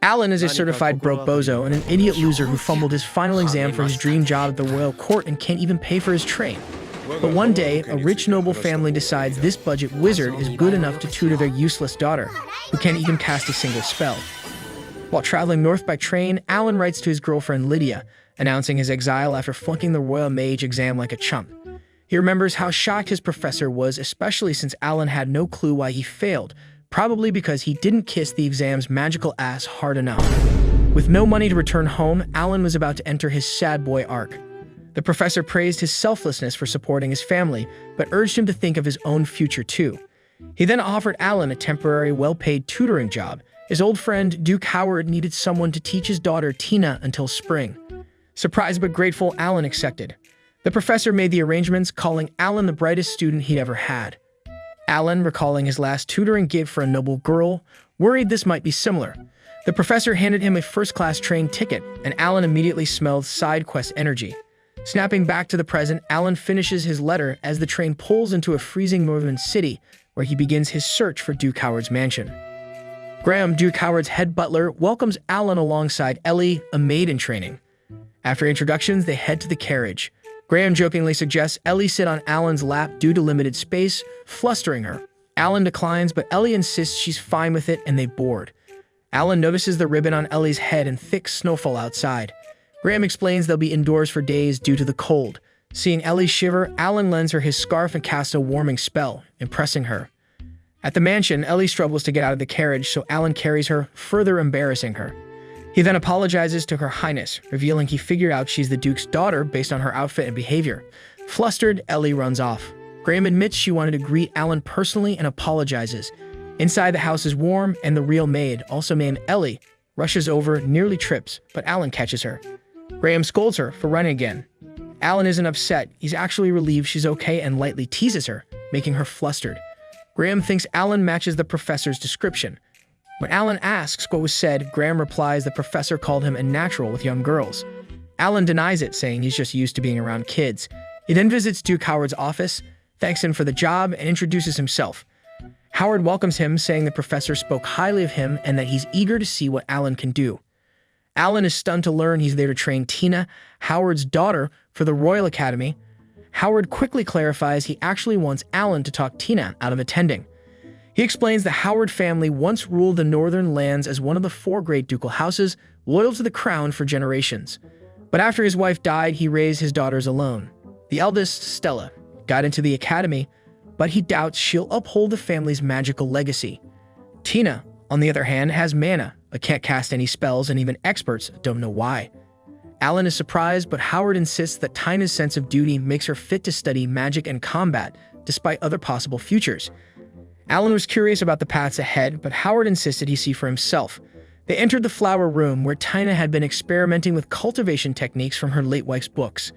Alan is a certified broke bozo and an idiot loser who fumbled his final exam for his dream job at the royal court and can't even pay for his train. But one day, a rich noble family decides this budget wizard is good enough to tutor their useless daughter, who can't even cast a single spell. While traveling north by train, Alan writes to his girlfriend Lydia, announcing his exile after flunking the royal mage exam like a chump. He remembers how shocked his professor was, especially since Alan had no clue why he failed, probably because he didn't kiss the exam's magical ass hard enough. With no money to return home, Alan was about to enter his sad boy arc. The professor praised his selflessness for supporting his family, but urged him to think of his own future too. He then offered Alan a temporary, well-paid tutoring job. His old friend, Duke Howard, needed someone to teach his daughter, Tina, until spring. Surprised but grateful, Alan accepted. The professor made the arrangements, calling Alan the brightest student he'd ever had. Alan, recalling his last tutoring gift for a noble girl, worried this might be similar. The professor handed him a first-class train ticket, and Alan immediately smelled side quest energy. Snapping back to the present, Alan finishes his letter as the train pulls into a freezing northern city, where he begins his search for Duke Howard's mansion. Graham, Duke Howard's head butler, welcomes Alan alongside Ellie, a maid in training. After introductions, they head to the carriage. Graham jokingly suggests Ellie sit on Alan's lap due to limited space, flustering her. Alan declines, but Ellie insists she's fine with it, and they board. Alan notices the ribbon on Ellie's head and thick snowfall outside. Graham explains they'll be indoors for days due to the cold. Seeing Ellie shiver, Alan lends her his scarf and casts a warming spell, impressing her. At the mansion, Ellie struggles to get out of the carriage, so Alan carries her, further embarrassing her. He then apologizes to Her Highness, revealing he figured out she's the Duke's daughter based on her outfit and behavior. Flustered, Ellie runs off. Graham admits she wanted to greet Alan personally and apologizes. Inside, the house is warm, and the real maid, also named Ellie, rushes over, nearly trips, but Alan catches her. Graham scolds her for running again. Alan isn't upset. He's actually relieved she's okay and lightly teases her, making her flustered. Graham thinks Alan matches the professor's description. When Alan asks what was said, Graham replies the professor called him a natural with young girls. Alan denies it, saying he's just used to being around kids. He then visits Duke Howard's office, thanks him for the job, and introduces himself. Howard welcomes him, saying the professor spoke highly of him and that he's eager to see what Alan can do. Alan is stunned to learn he's there to train Tina, Howard's daughter, for the Royal Academy. Howard quickly clarifies he actually wants Alan to talk Tina out of attending. He explains the Howard family once ruled the northern lands as one of the 4 great ducal houses, loyal to the crown for generations. But after his wife died, he raised his daughters alone. The eldest, Stella, got into the academy, but he doubts she'll uphold the family's magical legacy. Tina, on the other hand, has mana, but can't cast any spells, and even experts don't know why. Alan is surprised, but Howard insists that Tina's sense of duty makes her fit to study magic and combat, despite other possible futures. Alan was curious about the paths ahead, but Howard insisted he see for himself. They entered the flower room, where Tina had been experimenting with cultivation techniques from her late wife's books.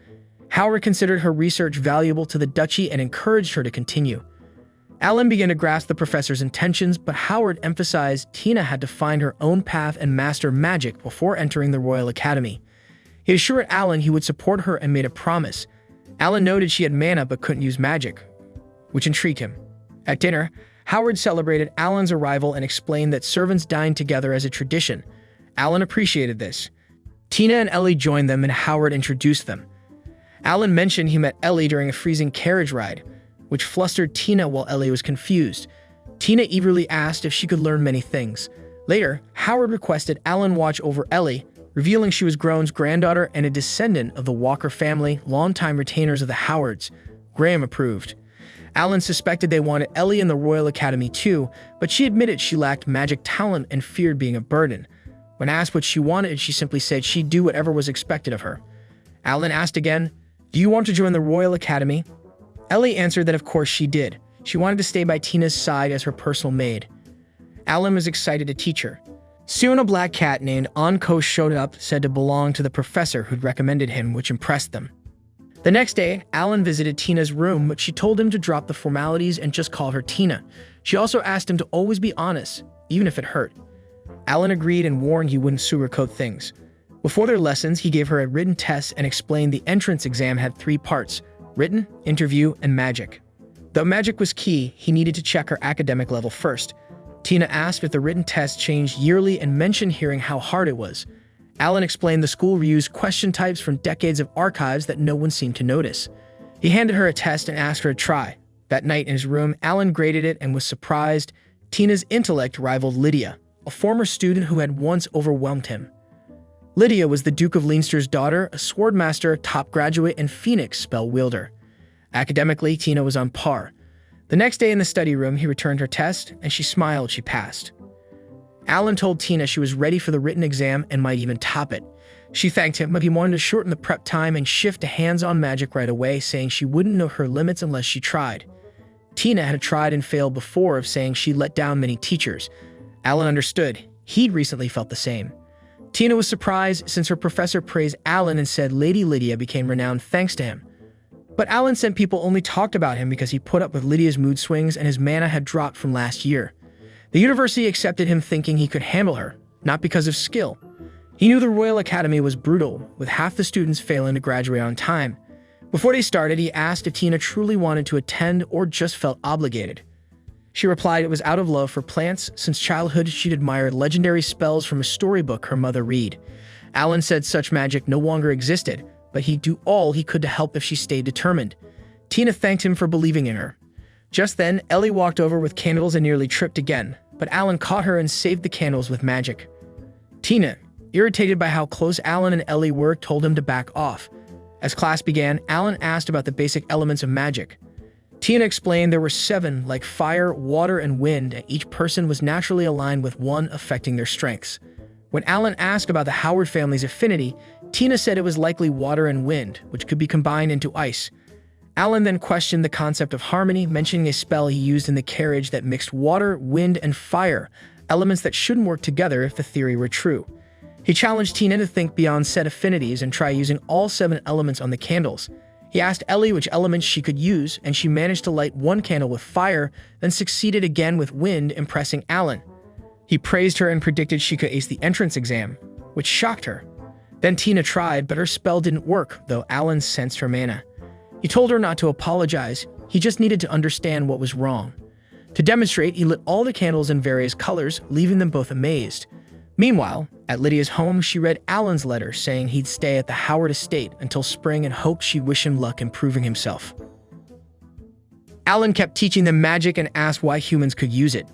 Howard considered her research valuable to the duchy and encouraged her to continue. Alan began to grasp the professor's intentions, but Howard emphasized Tina had to find her own path and master magic before entering the Royal Academy. He assured Alan he would support her and made a promise. Alan noted she had mana but couldn't use magic, which intrigued him. At dinner, Howard celebrated Alan's arrival and explained that servants dined together as a tradition. Alan appreciated this. Tina and Ellie joined them and Howard introduced them. Alan mentioned he met Ellie during a freezing carriage ride, which flustered Tina while Ellie was confused. Tina eagerly asked if she could learn many things. Later, Howard requested Alan watch over Ellie, revealing she was Groan's granddaughter and a descendant of the Walker family, longtime retainers of the Howards. Graham approved. Alan suspected they wanted Ellie in the Royal Academy too, but she admitted she lacked magic talent and feared being a burden. When asked what she wanted, she simply said she'd do whatever was expected of her. Alan asked again, "Do you want to join the Royal Academy?" Ellie answered that of course she did. She wanted to stay by Tina's side as her personal maid. Alan was excited to teach her. Soon a black cat named Anko showed up, said to belong to the professor who'd recommended him, which impressed them. The next day, Alan visited Tina's room, but she told him to drop the formalities and just call her Tina. She also asked him to always be honest, even if it hurt. Alan agreed and warned he wouldn't sugarcoat things. Before their lessons, he gave her a written test and explained the entrance exam had 3 parts: written, interview, and magic. Though magic was key, he needed to check her academic level first. Tina asked if the written test changed yearly and mentioned hearing how hard it was. Alan explained the school reused question types from decades of archives that no one seemed to notice. He handed her a test and asked her to try. That night in his room, Alan graded it and was surprised. Tina's intellect rivaled Lydia, a former student who had once overwhelmed him. Lydia was the Duke of Leinster's daughter, a swordmaster, top graduate, and Phoenix spell wielder. Academically, Tina was on par. The next day in the study room, he returned her test, and she smiled she passed. Alan told Tina she was ready for the written exam and might even top it. She thanked him, but he wanted to shorten the prep time and shift to hands-on magic right away, saying she wouldn't know her limits unless she tried. Tina had tried and failed before of saying she let down many teachers. Alan understood. He'd recently felt the same. Tina was surprised since her professor praised Alan and said Lady Lydia became renowned thanks to him. But Alan said people only talked about him because he put up with Lydia's mood swings and his mana had dropped from last year. The university accepted him thinking he could handle her, not because of skill. He knew the Royal Academy was brutal, with half the students failing to graduate on time. Before they started, he asked if Tina truly wanted to attend or just felt obligated. She replied it was out of love for plants. Since childhood, she'd admired legendary spells from a storybook her mother read. Alan said such magic no longer existed, but he'd do all he could to help if she stayed determined. Tina thanked him for believing in her. Just then, Ellie walked over with candles and nearly tripped again, but Alan caught her and saved the candles with magic. Tina, irritated by how close Alan and Ellie were, told him to back off. As class began, Alan asked about the basic elements of magic. Tina explained there were 7, like fire, water, and wind, and each person was naturally aligned with one affecting their strengths. When Alan asked about the Howard family's affinity, Tina said it was likely water and wind, which could be combined into ice. Alan then questioned the concept of harmony, mentioning a spell he used in the carriage that mixed water, wind, and fire, elements that shouldn't work together if the theory were true. He challenged Tina to think beyond set affinities and try using all 7 elements on the candles. He asked Ellie which elements she could use, and she managed to light one candle with fire, then succeeded again with wind, impressing Alan. He praised her and predicted she could ace the entrance exam, which shocked her. Then Tina tried, but her spell didn't work, though Alan sensed her mana. He told her not to apologize, he just needed to understand what was wrong. To demonstrate, he lit all the candles in various colors, leaving them both amazed. Meanwhile, at Lydia's home, she read Alan's letter saying he'd stay at the Howard estate until spring and hoped she'd wish him luck in proving himself. Alan kept teaching them magic and asked why humans could use it.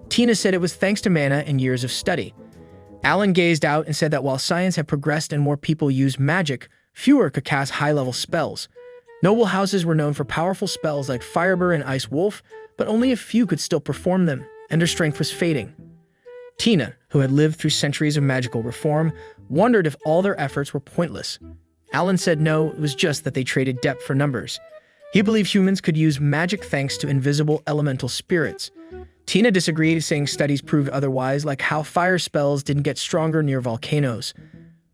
Tina said it was thanks to mana and years of study. Alan gazed out and said that while science had progressed and more people used magic, fewer could cast high-level spells. Noble houses were known for powerful spells like Firebird and Ice Wolf, but only a few could still perform them, and their strength was fading. Tina, who had lived through centuries of magical reform, wondered if all their efforts were pointless. Alan said no, it was just that they traded depth for numbers. He believed humans could use magic thanks to invisible elemental spirits. Tina disagreed, saying studies proved otherwise, like how fire spells didn't get stronger near volcanoes.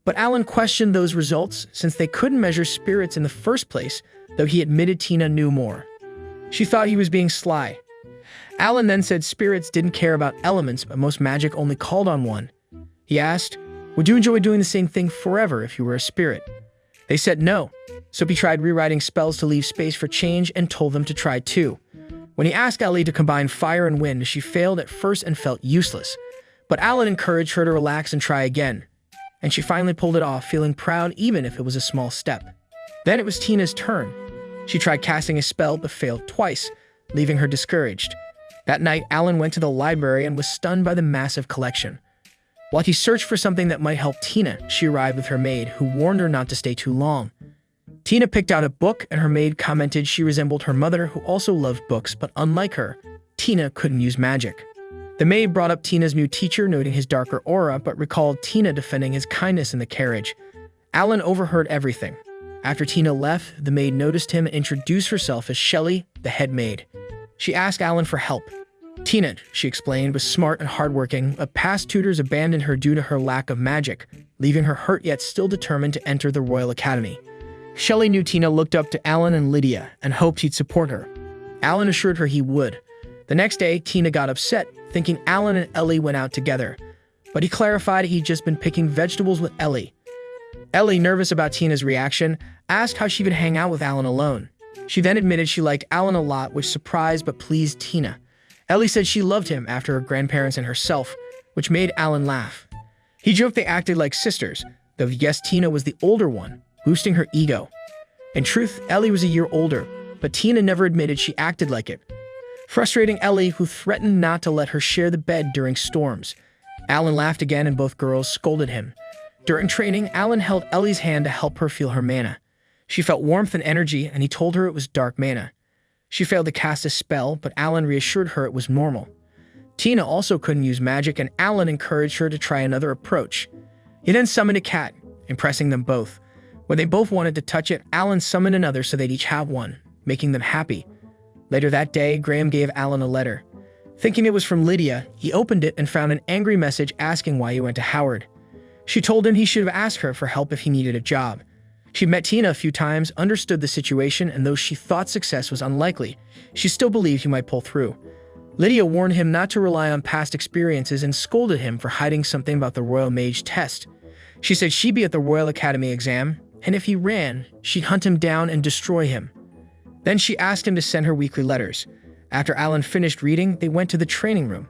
But Alan questioned those results since they couldn't measure spirits in the first place, though he admitted Tina knew more. She thought he was being sly. Alan then said spirits didn't care about elements, but most magic only called on one. He asked, would you enjoy doing the same thing forever if you were a spirit? They said no, so he tried rewriting spells to leave space for change and told them to try too. When he asked Ellie to combine fire and wind, she failed at first and felt useless. But Alan encouraged her to relax and try again. And she finally pulled it off, feeling proud even if it was a small step. Then it was Tina's turn. She tried casting a spell but failed twice, leaving her discouraged. That night, Alan went to the library and was stunned by the massive collection. While he searched for something that might help Tina, she arrived with her maid, who warned her not to stay too long. Tina picked out a book, and her maid commented she resembled her mother, who also loved books, but unlike her, Tina couldn't use magic. The maid brought up Tina's new teacher, noting his darker aura, but recalled Tina defending his kindness in the carriage. Alan overheard everything. After Tina left, the maid noticed him and introduced herself as Shelley, the head maid. She asked Alan for help. Tina, she explained, was smart and hardworking, but past tutors abandoned her due to her lack of magic, leaving her hurt yet still determined to enter the Royal Academy. Shelley knew Tina looked up to Alan and Lydia and hoped he'd support her. Alan assured her he would. The next day, Tina got upset, thinking Alan and Ellie went out together, but he clarified he'd just been picking vegetables with Ellie. Ellie, nervous about Tina's reaction, asked how she could hang out with Alan alone. She then admitted she liked Alan a lot, which surprised but pleased Tina. Ellie said she loved him after her grandparents and herself, which made Alan laugh. He joked they acted like sisters, though he guessed Tina was the older one, boosting her ego. In truth, Ellie was a year older, but Tina never admitted she acted like it, frustrating Ellie, who threatened not to let her share the bed during storms. Alan laughed again and both girls scolded him. During training, Alan held Ellie's hand to help her feel her mana. She felt warmth and energy, and he told her it was dark mana. She failed to cast a spell, but Alan reassured her it was normal. Tina also couldn't use magic, and Alan encouraged her to try another approach. He then summoned a cat, impressing them both. When they both wanted to touch it, Alan summoned another so they'd each have one, making them happy. Later that day, Graham gave Alan a letter. Thinking it was from Lydia, he opened it and found an angry message asking why he went to Howard. She told him he should have asked her for help if he needed a job. She met Tina a few times, understood the situation, and though she thought success was unlikely, she still believed he might pull through. Lydia warned him not to rely on past experiences and scolded him for hiding something about the Royal Mage test. She said she'd be at the Royal Academy exam, and if he ran, she'd hunt him down and destroy him. Then she asked him to send her weekly letters. After Alan finished reading, they went to the training room.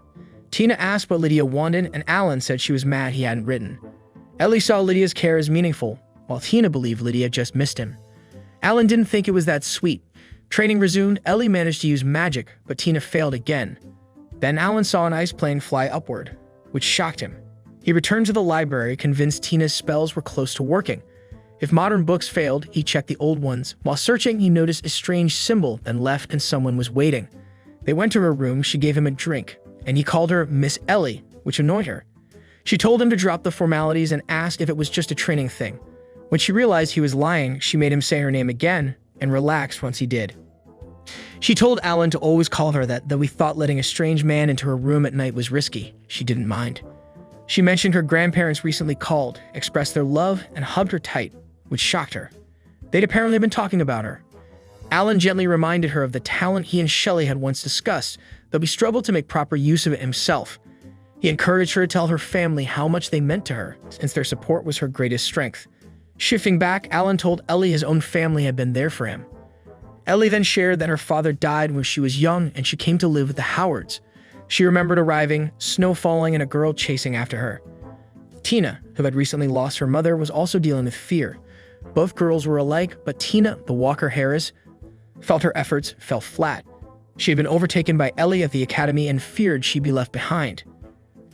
Tina asked what Lydia wanted, and Alan said she was mad he hadn't written. Ellie saw Lydia's care as meaningful, while Tina believed Lydia just missed him. Alan didn't think it was that sweet. Training resumed, Ellie managed to use magic, but Tina failed again. Then Alan saw an ice plane fly upward, which shocked him. He returned to the library, convinced Tina's spells were close to working. If modern books failed, he checked the old ones. While searching, he noticed a strange symbol, then left and someone was waiting. They went to her room, she gave him a drink, and he called her Miss Ellie, which annoyed her. She told him to drop the formalities and asked if it was just a training thing. When she realized he was lying, she made him say her name again, and relaxed once he did. She told Alan to always call her that, though he thought letting a strange man into her room at night was risky. She didn't mind. She mentioned her grandparents recently called, expressed their love, and hugged her tight, which shocked her. They'd apparently been talking about her. Alan gently reminded her of the talent he and Shelley had once discussed, though he struggled to make proper use of it himself. He encouraged her to tell her family how much they meant to her, since their support was her greatest strength. Shifting back, Alan told Ellie his own family had been there for him. Ellie then shared that her father died when she was young and she came to live with the Howards. She remembered arriving, snow falling, and a girl chasing after her. Tina, who had recently lost her mother, was also dealing with fear. Both girls were alike, but Tina, the Walker Harris, felt her efforts fell flat. She had been overtaken by Ellie at the academy and feared she'd be left behind.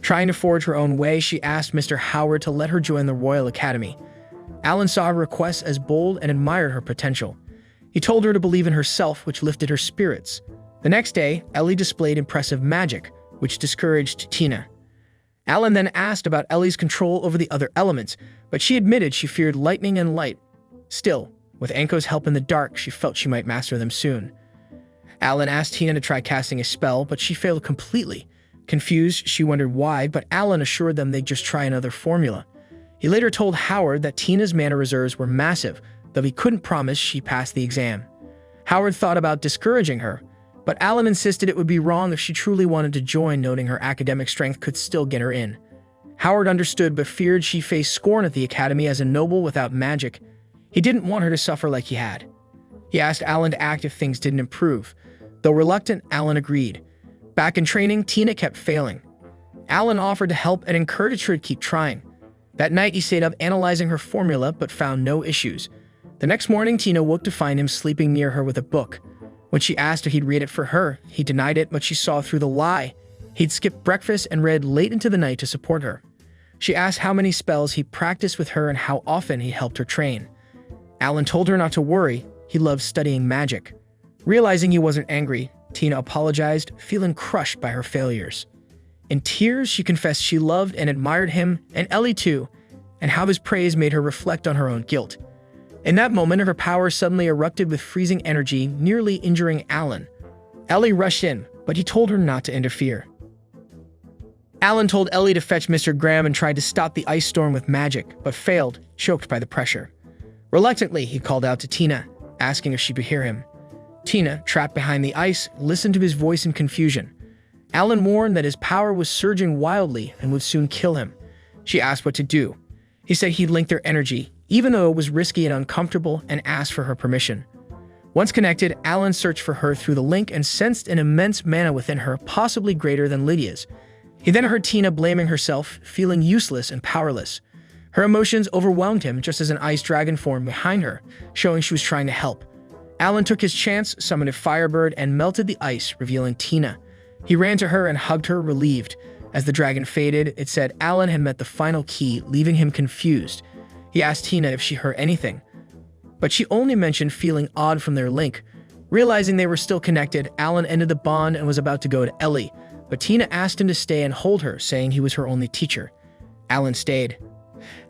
Trying to forge her own way, she asked Mr. Howard to let her join the Royal Academy. Alan saw her request as bold and admired her potential. He told her to believe in herself, which lifted her spirits. The next day, Ellie displayed impressive magic, which discouraged Tina. Alan then asked about Ellie's control over the other elements, but she admitted she feared lightning and light. Still, with Anko's help in the dark, she felt she might master them soon. Alan asked Tina to try casting a spell, but she failed completely. Confused, she wondered why, but Alan assured them they'd just try another formula. He later told Howard that Tina's mana reserves were massive, though he couldn't promise she passed the exam. Howard thought about discouraging her, but Alan insisted it would be wrong if she truly wanted to join, noting her academic strength could still get her in. Howard understood but feared she faced scorn at the academy as a noble without magic. He didn't want her to suffer like he had. He asked Alan to act if things didn't improve. Though reluctant, Alan agreed. Back in training, Tina kept failing. Alan offered to help and encouraged her to keep trying. That night, he stayed up analyzing her formula but found no issues. The next morning, Tina woke to find him sleeping near her with a book. When she asked if he'd read it for her, he denied it, but she saw through the lie. He'd skipped breakfast and read late into the night to support her. She asked how many spells he practiced with her and how often he helped her train. Alan told her not to worry, he loved studying magic. Realizing he wasn't angry, Tina apologized, feeling crushed by her failures. In tears, she confessed she loved and admired him, and Ellie too, and how his praise made her reflect on her own guilt. In that moment, her power suddenly erupted with freezing energy, nearly injuring Alan. Ellie rushed in, but he told her not to interfere. Alan told Ellie to fetch Mr. Graham and tried to stop the ice storm with magic, but failed, choked by the pressure. Reluctantly, he called out to Tina, asking if she could hear him. Tina, trapped behind the ice, listened to his voice in confusion. Alan warned that his power was surging wildly and would soon kill him. She asked what to do. He said he'd link their energy, even though it was risky and uncomfortable, and asked for her permission. Once connected, Alan searched for her through the link and sensed an immense mana within her, possibly greater than Lydia's. He then heard Tina blaming herself, feeling useless and powerless. Her emotions overwhelmed him just as an ice dragon formed behind her, showing she was trying to help. Alan took his chance, summoned a firebird, and melted the ice, revealing Tina. He ran to her and hugged her, relieved. As the dragon faded, it said Alan had met the final key, leaving him confused. He asked Tina if she heard anything, but she only mentioned feeling odd from their link. Realizing they were still connected, Alan ended the bond and was about to go to Ellie, but Tina asked him to stay and hold her, saying he was her only teacher. Alan stayed.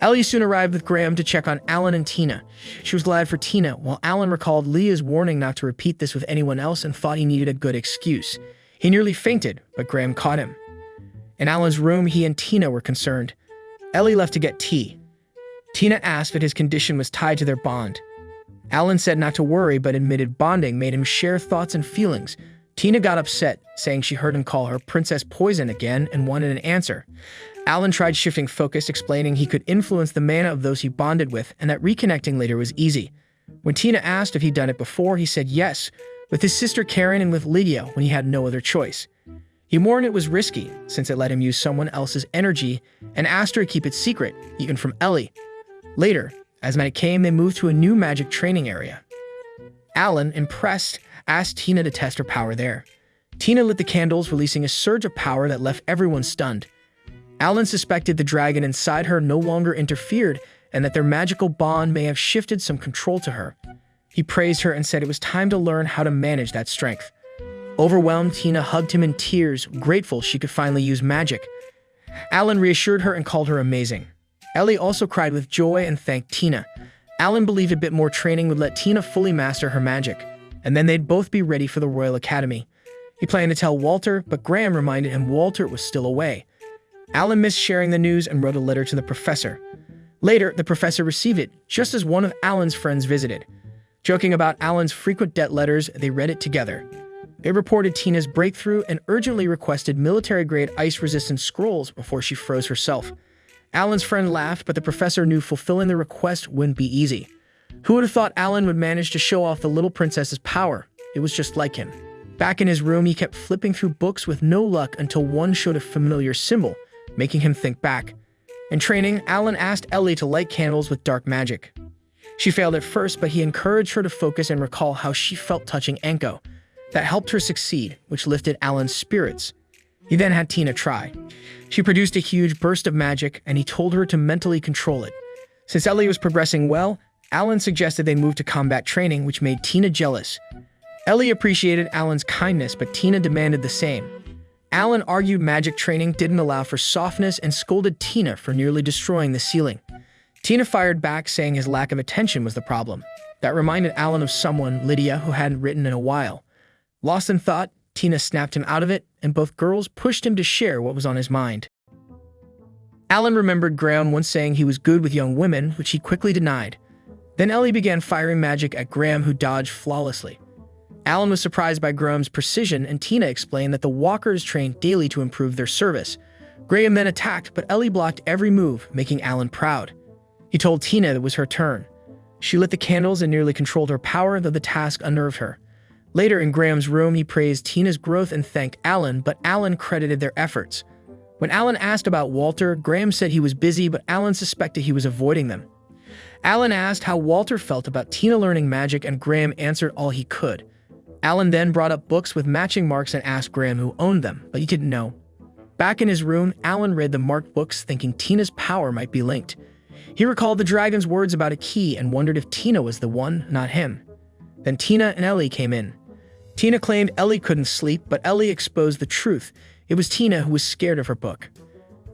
Ellie soon arrived with Graham to check on Alan and Tina. She was glad for Tina, while Alan recalled Leah's warning not to repeat this with anyone else and thought he needed a good excuse. He nearly fainted, but Graham caught him. In Alan's room, he and Tina were concerned. Ellie left to get tea. Tina asked if his condition was tied to their bond. Alan said not to worry, but admitted bonding made him share thoughts and feelings. Tina got upset, saying she heard him call her Princess Poison again and wanted an answer. Alan tried shifting focus, explaining he could influence the mana of those he bonded with and that reconnecting later was easy. When Tina asked if he'd done it before, he said yes, with his sister Karen and with Lydia when he had no other choice. He warned it was risky, since it let him use someone else's energy, and asked her to keep it secret, even from Ellie. Later, as night came, they moved to a new magic training area. Alan, impressed, asked Tina to test her power there. Tina lit the candles, releasing a surge of power that left everyone stunned. Alan suspected the dragon inside her no longer interfered and that their magical bond may have shifted some control to her. He praised her and said it was time to learn how to manage that strength. Overwhelmed, Tina hugged him in tears, grateful she could finally use magic. Alan reassured her and called her amazing. Ellie also cried with joy and thanked Tina. Alan believed a bit more training would let Tina fully master her magic, and then they'd both be ready for the Royal Academy. He planned to tell Walter, but Graham reminded him Walter was still away. Alan missed sharing the news and wrote a letter to the professor. Later, the professor received it, just as one of Alan's friends visited. Joking about Alan's frequent debt letters, they read it together. They reported Tina's breakthrough and urgently requested military-grade ice-resistant scrolls before she froze herself. Alan's friend laughed, but the professor knew fulfilling the request wouldn't be easy. Who would have thought Alan would manage to show off the little princess's power? It was just like him. Back in his room, he kept flipping through books with no luck until one showed a familiar symbol, making him think back. In training, Alan asked Ellie to light candles with dark magic. She failed at first, but he encouraged her to focus and recall how she felt touching Anko. That helped her succeed, which lifted Alan's spirits. He then had Tina try. She produced a huge burst of magic, and he told her to mentally control it. Since Ellie was progressing well, Alan suggested they move to combat training, which made Tina jealous. Ellie appreciated Alan's kindness, but Tina demanded the same. Alan argued magic training didn't allow for softness and scolded Tina for nearly destroying the ceiling. Tina fired back, saying his lack of attention was the problem. That reminded Alan of someone, Lydia, who hadn't written in a while. Lost in thought, Tina snapped him out of it, and both girls pushed him to share what was on his mind. Alan remembered Graham once saying he was good with young women, which he quickly denied. Then Ellie began firing magic at Graham, who dodged flawlessly. Alan was surprised by Graham's precision, and Tina explained that the walkers trained daily to improve their service. Graham then attacked, but Ellie blocked every move, making Alan proud. He told Tina it was her turn. She lit the candles and nearly controlled her power, though the task unnerved her. Later in Graham's room, he praised Tina's growth and thanked Alan, but Alan credited their efforts. When Alan asked about Walter, Graham said he was busy, but Alan suspected he was avoiding them. Alan asked how Walter felt about Tina learning magic, and Graham answered all he could. Alan then brought up books with matching marks and asked Graham who owned them, but he didn't know. Back in his room, Alan read the marked books, thinking Tina's power might be linked. He recalled the dragon's words about a key and wondered if Tina was the one, not him. Then Tina and Ellie came in. Tina claimed Ellie couldn't sleep, but Ellie exposed the truth. It was Tina who was scared of her book.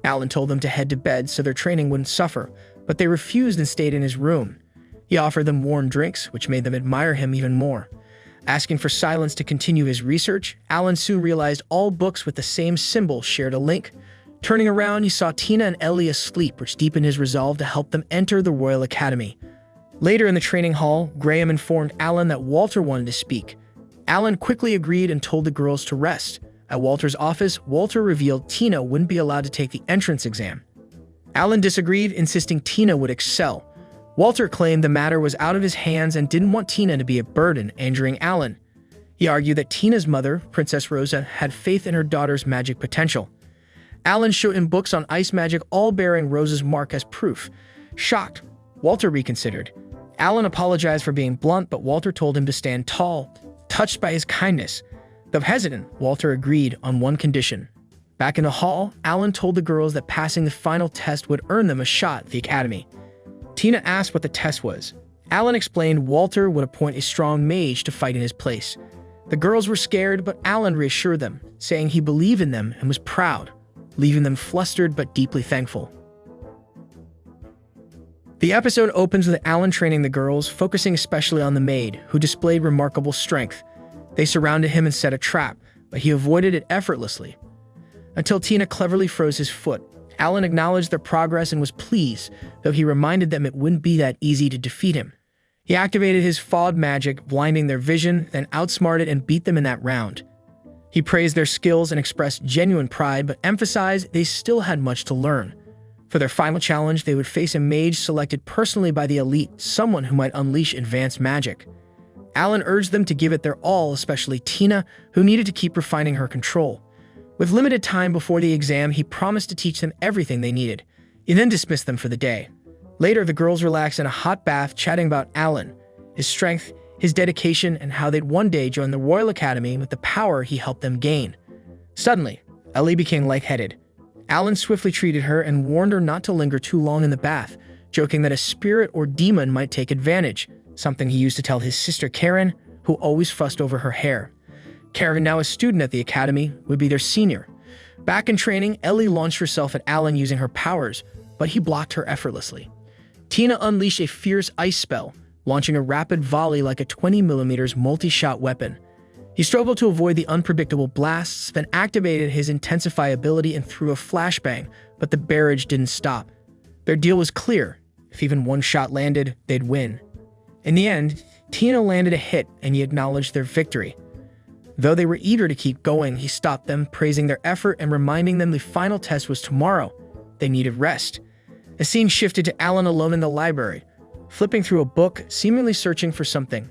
Alan told them to head to bed so their training wouldn't suffer, but they refused and stayed in his room. He offered them warm drinks, which made them admire him even more. Asking for silence to continue his research, Alan soon realized all books with the same symbol shared a link. Turning around, he saw Tina and Ellie asleep, which deepened his resolve to help them enter the Royal Academy. Later in the training hall, Graham informed Alan that Walter wanted to speak. Alan quickly agreed and told the girls to rest. At Walter's office, Walter revealed Tina wouldn't be allowed to take the entrance exam. Alan disagreed, insisting Tina would excel. Walter claimed the matter was out of his hands and didn't want Tina to be a burden, angering Alan. He argued that Tina's mother, Princess Rosa, had faith in her daughter's magic potential. Alan showed him books on ice magic, all bearing Rosa's mark as proof. Shocked, Walter reconsidered. Alan apologized for being blunt, but Walter told him to stand tall, touched by his kindness. Though hesitant, Walter agreed on one condition. Back in the hall, Alan told the girls that passing the final test would earn them a shot at the academy. Tina asked what the test was. Alan explained Walter would appoint a strong mage to fight in his place. The girls were scared, but Alan reassured them, saying he believed in them and was proud, leaving them flustered but deeply thankful. The episode opens with Alan training the girls, focusing especially on the maid, who displayed remarkable strength. They surrounded him and set a trap, but he avoided it effortlessly. Until Tina cleverly froze his foot. Alan acknowledged their progress and was pleased, though he reminded them it wouldn't be that easy to defeat him. He activated his fog magic, blinding their vision, then outsmarted and beat them in that round. He praised their skills and expressed genuine pride, but emphasized they still had much to learn. For their final challenge, they would face a mage selected personally by the elite, someone who might unleash advanced magic. Alan urged them to give it their all, especially Tina, who needed to keep refining her control. With limited time before the exam, he promised to teach them everything they needed. He then dismissed them for the day. Later, the girls relaxed in a hot bath, chatting about Alan, his strength, his dedication, and how they'd one day join the Royal Academy with the power he helped them gain. Suddenly, Ellie became lightheaded. Alan swiftly treated her and warned her not to linger too long in the bath, joking that a spirit or demon might take advantage, something he used to tell his sister Karen, who always fussed over her hair. Karen, now a student at the academy, would be their senior. Back in training, Ellie launched herself at Alan using her powers, but he blocked her effortlessly. Tina unleashed a fierce ice spell, launching a rapid volley like a 20mm multi-shot weapon. He struggled to avoid the unpredictable blasts, then activated his intensify ability and threw a flashbang, but the barrage didn't stop. Their deal was clear. If even one shot landed, they'd win. In the end, Tina landed a hit and he acknowledged their victory. Though they were eager to keep going, he stopped them, praising their effort and reminding them the final test was tomorrow. They needed rest. The scene shifted to Alan alone in the library, flipping through a book, seemingly searching for something.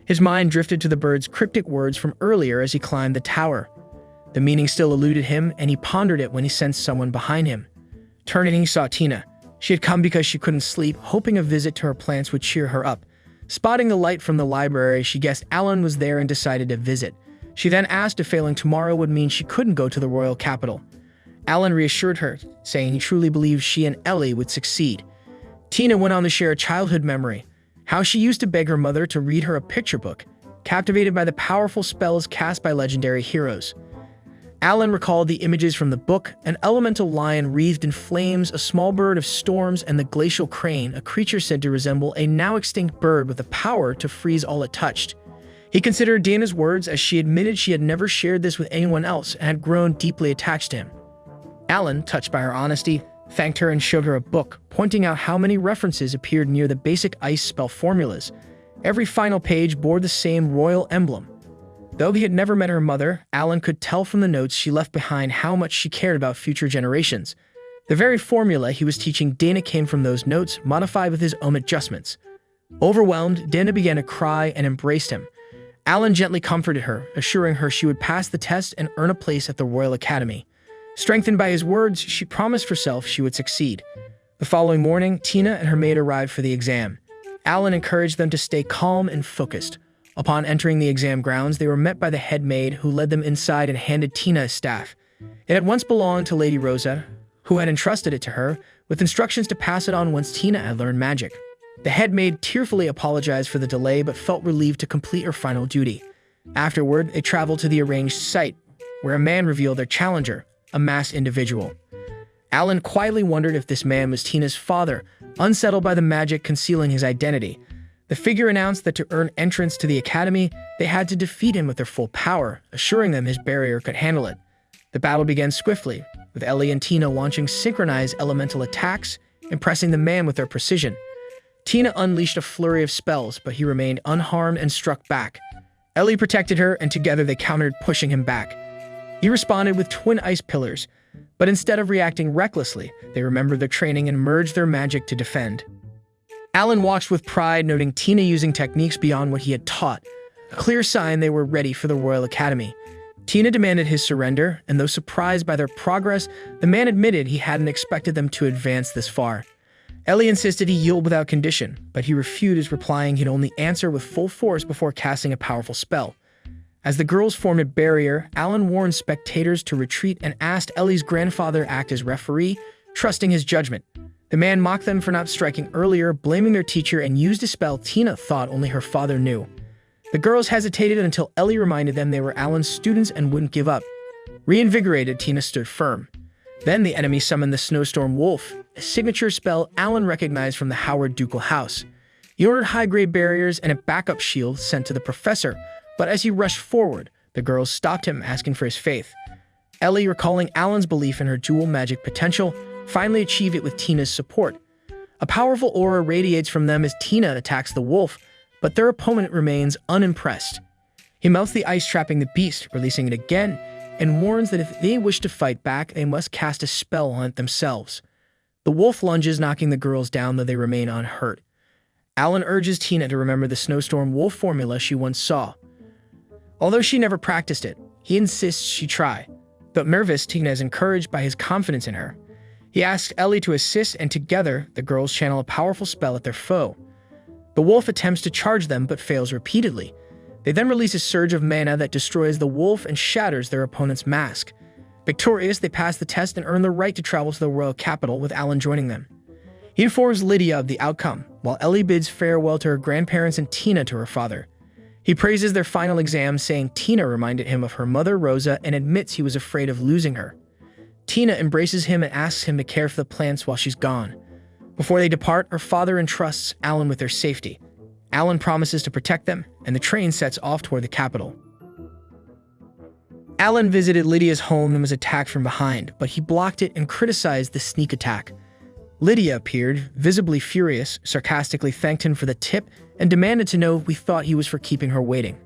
His mind drifted to the bird's cryptic words from earlier as he climbed the tower. The meaning still eluded him, and he pondered it when he sensed someone behind him. Turning, he saw Tina. She had come because she couldn't sleep, hoping a visit to her plants would cheer her up. Spotting the light from the library, she guessed Alan was there and decided to visit. She then asked if failing tomorrow would mean she couldn't go to the royal capital. Alan reassured her, saying he truly believed she and Ellie would succeed. Tina went on to share a childhood memory, how she used to beg her mother to read her a picture book, captivated by the powerful spells cast by legendary heroes. Alan recalled the images from the book: an elemental lion wreathed in flames, a small bird of storms, and the glacial crane, a creature said to resemble a now-extinct bird with the power to freeze all it touched. He considered Dana's words as she admitted she had never shared this with anyone else and had grown deeply attached to him. Alan, touched by her honesty, thanked her and showed her a book, pointing out how many references appeared near the basic ice spell formulas. Every final page bore the same royal emblem. Though he had never met her mother, Alan could tell from the notes she left behind how much she cared about future generations. The very formula he was teaching Dana came from those notes, modified with his own adjustments. Overwhelmed, Dana began to cry and embraced him. Alan gently comforted her, assuring her she would pass the test and earn a place at the Royal Academy. Strengthened by his words, she promised herself she would succeed. The following morning, Tina and her maid arrived for the exam. Alan encouraged them to stay calm and focused. Upon entering the exam grounds, they were met by the head maid, who led them inside and handed Tina a staff. It had once belonged to Lady Rosa, who had entrusted it to her, with instructions to pass it on once Tina had learned magic. The head maid tearfully apologized for the delay, but felt relieved to complete her final duty. Afterward, they traveled to the arranged site, where a man revealed their challenger, a masked individual. Alan quietly wondered if this man was Tina's father, unsettled by the magic concealing his identity. The figure announced that to earn entrance to the academy, they had to defeat him with their full power, assuring them his barrier could handle it. The battle began swiftly, with Ellie and Tina launching synchronized elemental attacks, impressing the man with their precision. Tina unleashed a flurry of spells, but he remained unharmed and struck back. Ellie protected her, and together they countered, pushing him back. He responded with twin ice pillars, but instead of reacting recklessly, they remembered their training and merged their magic to defend. Alan watched with pride, noting Tina using techniques beyond what he had taught, a clear sign they were ready for the Royal Academy. Tina demanded his surrender, and though surprised by their progress, the man admitted he hadn't expected them to advance this far. Ellie insisted he yield without condition, but he refused, replying he'd only answer with full force before casting a powerful spell. As the girls formed a barrier, Alan warned spectators to retreat and asked Ellie's grandfather to act as referee, trusting his judgment. The man mocked them for not striking earlier, blaming their teacher, and used a spell Tina thought only her father knew. The girls hesitated until Ellie reminded them they were Alan's students and wouldn't give up. Reinvigorated, Tina stood firm. Then the enemy summoned the Snowstorm Wolf, a signature spell Alan recognized from the Howard ducal house. He ordered high-grade barriers and a backup shield sent to the professor, but as he rushed forward, the girls stopped him, asking for his faith. Ellie, recalling Alan's belief in her dual magic potential, finally achieved it with Tina's support. A powerful aura radiates from them as Tina attacks the wolf, but their opponent remains unimpressed. He melts the ice, trapping the beast, releasing it again, and warns that if they wish to fight back, they must cast a spell on it themselves. The wolf lunges, knocking the girls down, though they remain unhurt. Alan urges Tina to remember the Snowstorm Wolf formula she once saw. Although she never practiced it, he insists she try. But nervous, Tina is encouraged by his confidence in her. He asks Ellie to assist, and together, the girls channel a powerful spell at their foe. The wolf attempts to charge them, but fails repeatedly. They then release a surge of mana that destroys the wolf and shatters their opponent's mask. Victorious, they pass the test and earn the right to travel to the royal capital, with Alan joining them. He informs Lydia of the outcome, while Ellie bids farewell to her grandparents and Tina to her father. He praises their final exam, saying Tina reminded him of her mother Rosa and admits he was afraid of losing her. Tina embraces him and asks him to care for the plants while she's gone. Before they depart, her father entrusts Alan with their safety. Alan promises to protect them, and the train sets off toward the capital. Alan visited Lydia's home and was attacked from behind, but he blocked it and criticized the sneak attack. Lydia appeared, visibly furious, sarcastically thanked him for the tip, and demanded to know if we thought he was for keeping her waiting.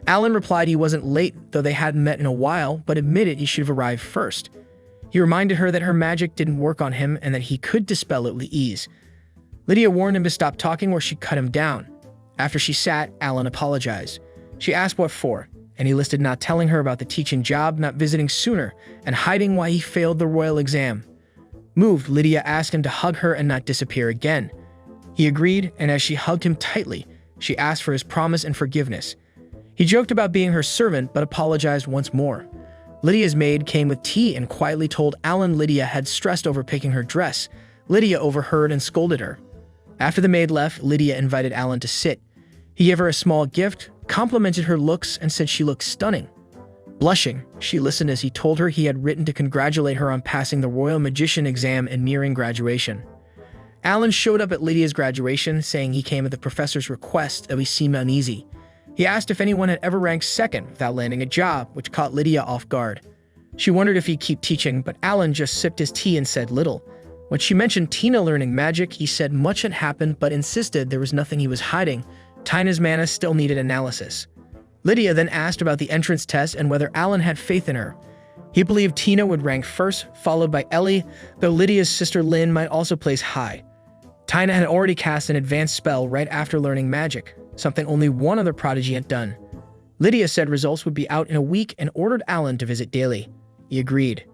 Alan replied he wasn't late, though they hadn't met in a while, but admitted he should have arrived first. He reminded her that her magic didn't work on him and that he could dispel it with ease. Lydia warned him to stop talking or she'd cut him down. After she sat, Alan apologized. She asked what for, and he listed not telling her about the teaching job, not visiting sooner, and hiding why he failed the royal exam. Moved, Lydia asked him to hug her and not disappear again. He agreed, and as she hugged him tightly, she asked for his promise and forgiveness. He joked about being her servant, but apologized once more. Lydia's maid came with tea and quietly told Alan Lydia had stressed over picking her dress. Lydia overheard and scolded her. After the maid left, Lydia invited Alan to sit. He gave her a small gift, complimented her looks, and said she looked stunning. Blushing, she listened as he told her he had written to congratulate her on passing the Royal Magician exam and nearing graduation. Alan showed up at Lydia's graduation, saying he came at the professor's request, though he seemed uneasy. He asked if anyone had ever ranked second without landing a job, which caught Lydia off guard. She wondered if he'd keep teaching, but Alan just sipped his tea and said little. When she mentioned Tina learning magic, he said much had happened, but insisted there was nothing he was hiding. Tina's mana still needed analysis. Lydia then asked about the entrance test and whether Alan had faith in her. He believed Tina would rank first, followed by Ellie, though Lydia's sister Lynn might also place high. Tina had already cast an advanced spell right after learning magic, something only one other prodigy had done. Lydia said results would be out in a week and ordered Alan to visit daily. He agreed.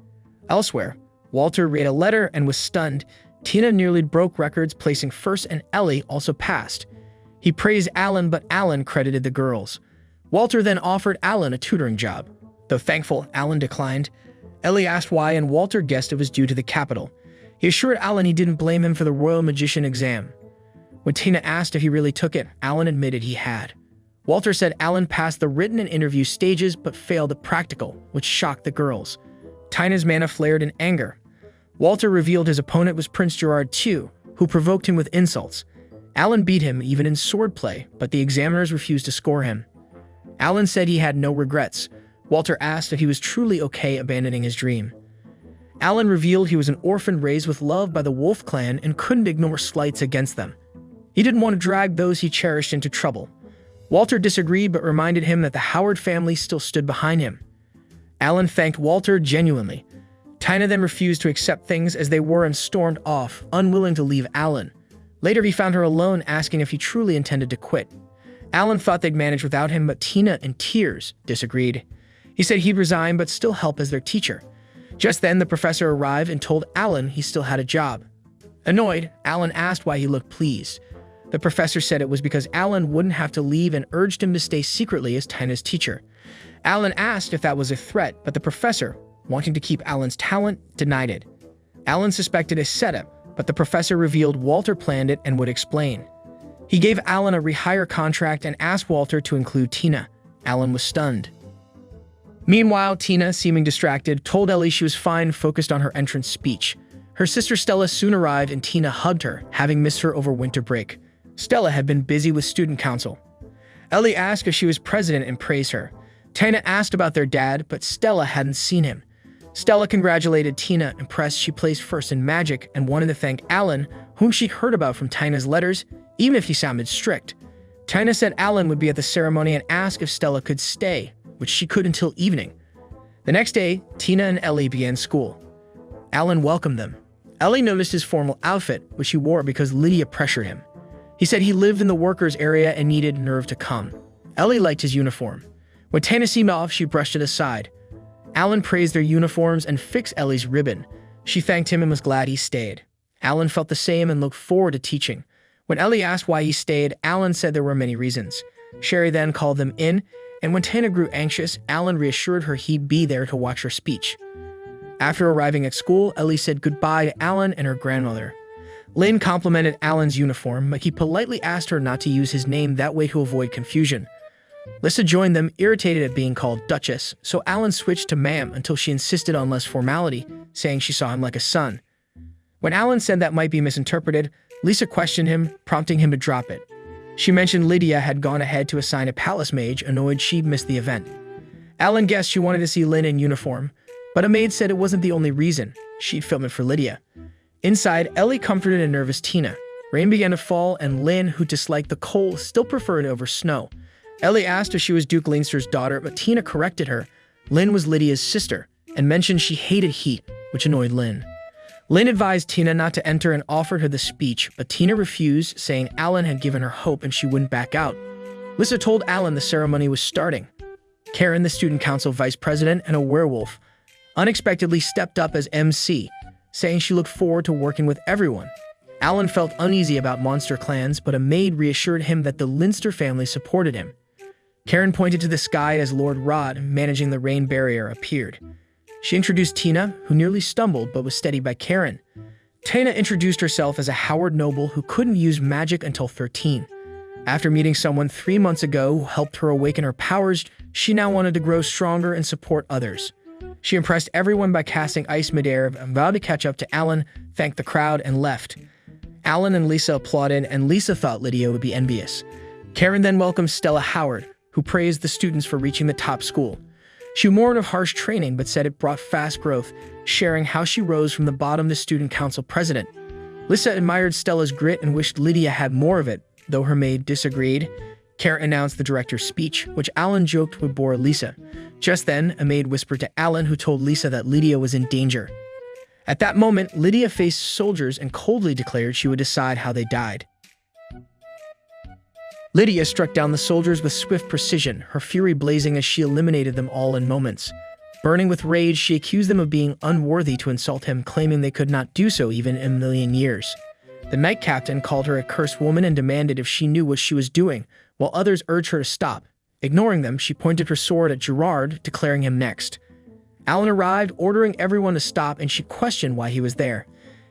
Elsewhere, Walter read a letter and was stunned. Tina nearly broke records, placing first, and Ellie also passed. He praised Alan, but Alan credited the girls. Walter then offered Alan a tutoring job. Though thankful, Alan declined. Ellie asked why, and Walter guessed it was due to the capital. He assured Alan he didn't blame him for the Royal Magician exam. When Tina asked if he really took it, Alan admitted he had. Walter said Alan passed the written and interview stages but failed the practical, which shocked the girls. Tina's mana flared in anger. Walter revealed his opponent was Prince Gerard II, who provoked him with insults. Alan beat him even in swordplay, but the examiners refused to score him. Alan said he had no regrets. Walter asked if he was truly okay abandoning his dream. Alan revealed he was an orphan raised with love by the Wolf clan and couldn't ignore slights against them. He didn't want to drag those he cherished into trouble. Walter disagreed but reminded him that the Howard family still stood behind him. Alan thanked Walter genuinely. Tina then refused to accept things as they were and stormed off, unwilling to leave Alan. Later, he found her alone, asking if he truly intended to quit. Alan thought they'd manage without him, but Tina, in tears, disagreed. He said he'd resign but still help as their teacher. Just then, the professor arrived and told Alan he still had a job. Annoyed, Alan asked why he looked pleased. The professor said it was because Alan wouldn't have to leave and urged him to stay secretly as Tina's teacher. Alan asked if that was a threat, but the professor, wanting to keep Alan's talent, denied it. Alan suspected a setup, but the professor revealed Walter planned it and would explain. He gave Alan a rehire contract and asked Walter to include Tina. Alan was stunned. Meanwhile, Tina, seeming distracted, told Ellie she was fine, focused on her entrance speech. Her sister Stella soon arrived and Tina hugged her, having missed her over winter break. Stella had been busy with student council. Ellie asked if she was president and praised her. Tina asked about their dad, but Stella hadn't seen him. Stella congratulated Tina, impressed she placed first in magic, and wanted to thank Alan, whom she'd heard about from Tina's letters, even if he sounded strict. Tina said Alan would be at the ceremony and asked if Stella could stay, which she could until evening. The next day, Tina and Ellie began school. Alan welcomed them. Ellie noticed his formal outfit, which he wore because Lydia pressured him. He said he lived in the workers' area and needed nerve to come. Ellie liked his uniform. When Tina seemed off, she brushed it aside. Alan praised their uniforms and fixed Ellie's ribbon. She thanked him and was glad he stayed. Alan felt the same and looked forward to teaching. When Ellie asked why he stayed, Alan said there were many reasons. Sherry then called them in, and when Tina grew anxious, Alan reassured her he'd be there to watch her speech. After arriving at school, Ellie said goodbye to Alan and her grandmother. Lynn complimented Alan's uniform, but he politely asked her not to use his name that way to avoid confusion. Lissa joined them, irritated at being called Duchess, so Alan switched to ma'am until she insisted on less formality, saying she saw him like a son. When Alan said that might be misinterpreted, Lisa questioned him, prompting him to drop it. She mentioned Lydia had gone ahead to assign a palace mage, annoyed she'd missed the event. Alan guessed she wanted to see Lynn in uniform, but a maid said it wasn't the only reason. She'd film it for Lydia. Inside, Ellie comforted a nervous Tina. Rain began to fall, and Lynn, who disliked the cold, still preferred it over snow. Ellie asked if she was Duke Leinster's daughter, but Tina corrected her. Lynn was Lydia's sister, and mentioned she hated heat, which annoyed Lynn. Lynn advised Tina not to enter and offered her the speech, but Tina refused, saying Alan had given her hope and she wouldn't back out. Lissa told Alan the ceremony was starting. Karen, the student council vice president and a werewolf, unexpectedly stepped up as MC, saying she looked forward to working with everyone. Alan felt uneasy about monster clans, but a maid reassured him that the Leinster family supported him. Karen pointed to the sky as Lord Rod, managing the rain barrier, appeared. She introduced Tina, who nearly stumbled but was steadied by Karen. Tina introduced herself as a Howard noble who couldn't use magic until 13. After meeting someone 3 months ago who helped her awaken her powers, she now wanted to grow stronger and support others. She impressed everyone by casting ice midair and vowed to catch up to Alan, thanked the crowd, and left. Alan and Lisa applauded, and Lisa thought Lydia would be envious. Karen then welcomed Stella Howard, who praised the students for reaching the top school. She warned of harsh training but said it brought fast growth, sharing how she rose from the bottom to student council president. Lissa admired Stella's grit and wished Lydia had more of it, though her maid disagreed. Karen announced the director's speech, which Alan joked would bore Lisa. Just then, a maid whispered to Alan, who told Lisa that Lydia was in danger. At that moment, Lydia faced soldiers and coldly declared she would decide how they died. Lydia struck down the soldiers with swift precision, her fury blazing as she eliminated them all in moments. Burning with rage, she accused them of being unworthy to insult him, claiming they could not do so even in a million years. The knight captain called her a cursed woman and demanded if she knew what she was doing, while others urged her to stop. Ignoring them, she pointed her sword at Gerard, declaring him next. Alan arrived, ordering everyone to stop, and she questioned why he was there.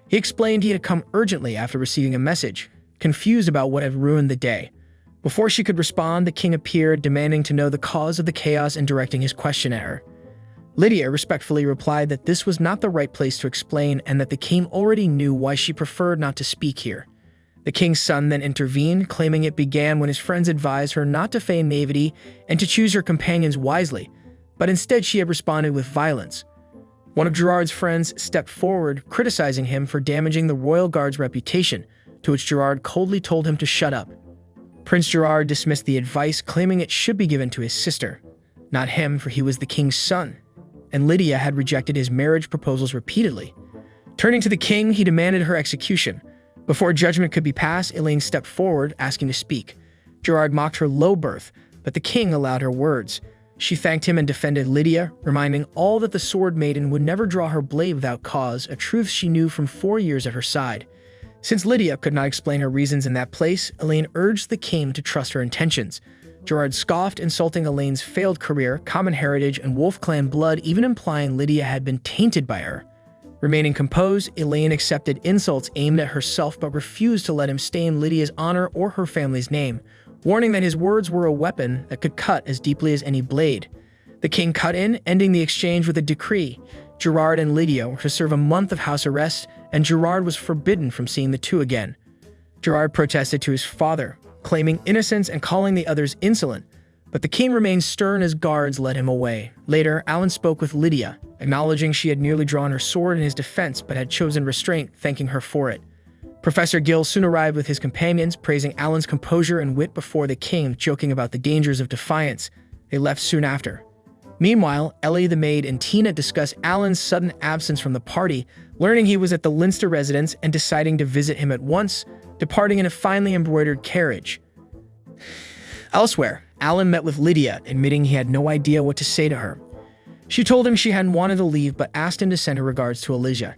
He explained he had come urgently after receiving a message, confused about what had ruined the day. Before she could respond, the king appeared, demanding to know the cause of the chaos and directing his question at her. Lydia respectfully replied that this was not the right place to explain and that the king already knew why she preferred not to speak here. The king's son then intervened, claiming it began when his friends advised her not to feign naivety and to choose her companions wisely, but instead she had responded with violence. One of Gerard's friends stepped forward, criticizing him for damaging the royal guard's reputation, to which Gerard coldly told him to shut up. Prince Gerard dismissed the advice, claiming it should be given to his sister, not him, for he was the king's son, and Lydia had rejected his marriage proposals repeatedly. Turning to the king, he demanded her execution. Before judgment could be passed, Elaine stepped forward, asking to speak. Gerard mocked her low birth, but the king allowed her words. She thanked him and defended Lydia, reminding all that the Sword Maiden would never draw her blade without cause, a truth she knew from 4 years at her side. Since Lydia could not explain her reasons in that place, Elaine urged the king to trust her intentions. Gerard scoffed, insulting Elaine's failed career, common heritage, and Wolf clan blood, even implying Lydia had been tainted by her. Remaining composed, Elaine accepted insults aimed at herself but refused to let him stain Lydia's honor or her family's name, warning that his words were a weapon that could cut as deeply as any blade. The king cut in, ending the exchange with a decree. Gerard and Lydia were to serve a month of house arrest, and Gerard was forbidden from seeing the two again. Gerard protested to his father, claiming innocence and calling the others insolent, but the king remained stern as guards led him away. Later, Alan spoke with Lydia, acknowledging she had nearly drawn her sword in his defense but had chosen restraint, thanking her for it. Professor Gill soon arrived with his companions, praising Alan's composure and wit before the king, joking about the dangers of defiance. They left soon after. Meanwhile, Ellie the maid and Tina discuss Alan's sudden absence from the party, learning he was at the Linster residence and deciding to visit him at once, departing in a finely embroidered carriage. Elsewhere, Alan met with Lydia, admitting he had no idea what to say to her. She told him she hadn't wanted to leave but asked him to send her regards to Elijah.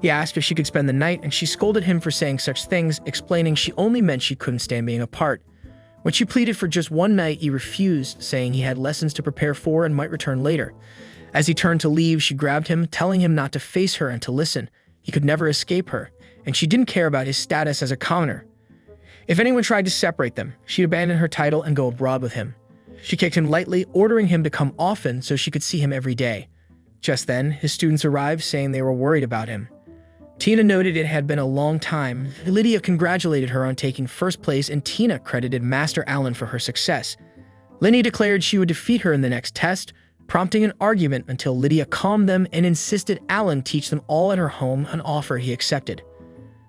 He asked if she could spend the night, and she scolded him for saying such things, explaining she only meant she couldn't stand being apart. When she pleaded for just one night, he refused, saying he had lessons to prepare for and might return later. As he turned to leave, she grabbed him, telling him not to face her and to listen. He could never escape her, and she didn't care about his status as a commoner. If anyone tried to separate them, she'd abandon her title and go abroad with him. She kicked him lightly, ordering him to come often so she could see him every day. Just then, his students arrived, saying they were worried about him. Tina noted it had been a long time. Lydia congratulated her on taking first place, and Tina credited Master Alan for her success. Lenny declared she would defeat her in the next test, prompting an argument until Lydia calmed them and insisted Alan teach them all at her home, an offer he accepted.